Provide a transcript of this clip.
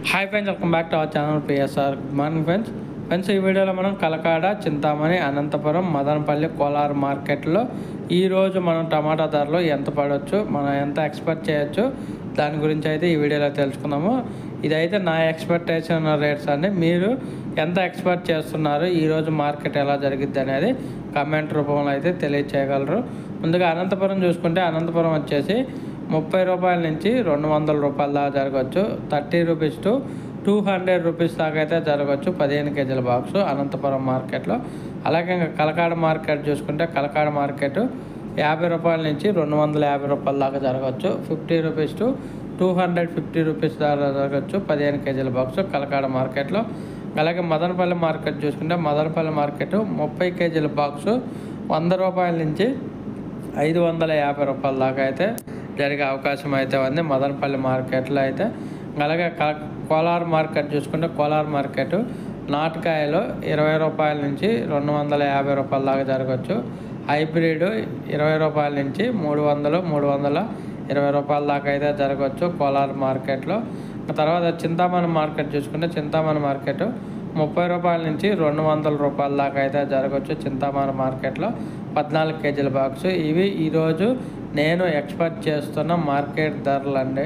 Hi friends, welcome back to our channel PSR. Good morning friends. ఈ వీడియోలో మనం కలకాడ, చింతామణి, అనంతపురం, మదనపల్లి, కోలార్ మార్కెట్లో ఈరోజు మనం టమాటా ధరలు ఎంత పడవచ్చు, మనం ఎంత ఎక్స్పెక్ట్ చేయొచ్చు, దాని గురించి అయితే ఈ వీడియోలో తెలుసుకుందాము. ఇదైతే నా ఎక్స్పెక్టేషన్ రేట్స్ అండి. మీరు ఎంత ఎక్స్పెక్ట్ చేస్తున్నారు, ఈరోజు మార్కెట్ ఎలా జరిగిద్ది అనేది కామెంట్ రూపంలో అయితే తెలియచేయగలరు. ముందుగా అనంతపురం చూసుకుంటే, అనంతపురం వచ్చేసి 30 రూపాయల నుంచి 200 రూపాయల దాకా జరగవచ్చు. 30 రూపీస్ టు 200 రూపీస్ దాకా అయితే జరగవచ్చు 15 కేజీల బాక్స్ అనంతపురం మార్కెట్లో. అలాగే ఇంకా కలకాడ మార్కెట్ చూసుకుంటే, కలకాడ మార్కెట్ 50 రూపాయల నుంచి 250 రూపాయల దాకా జరగవచ్చు. 50 రూపీస్ టు 250 రూపీస్ దాకా జరగవచ్చు 15 కేజీల బాక్స్ కలకాడ మార్కెట్లో. అలాగే మదనపల్లి మార్కెట్ చూసుకుంటే, మదనపల్లి మార్కెట్ 30 కేజీల బాక్సు 100 రూపాయల నుంచి 550 రూపాయల దాకా అయితే జరిగే అవకాశం అయితే ఉంది మదనపల్లి మార్కెట్లో అయితే. అలాగే కోలార్ మార్కెట్ చూసుకుంటే, కోలార్ మార్కెట్ నాటుకాయలు 20 రూపాయల నుంచి 250 రూపాయల దాకా జరగవచ్చు. హైబ్రిడ్ 20 రూపాయల నుంచి 320 రూపాయల దాకా అయితే జరగవచ్చు కోలార్ మార్కెట్లో. తర్వాత చింతామణి మార్కెట్ చూసుకుంటే, చింతామణి మార్కెట్ 30 రూపాయల నుంచి 200 రూపాయల దాకా అయితే జరగవచ్చు చింతామణి మార్కెట్లో 14 కేజీల బాక్సు. ఇవి ఈరోజు నేను ఎక్స్పెక్ట్ చేస్తున్న మార్కెట్ ధరలు అండి.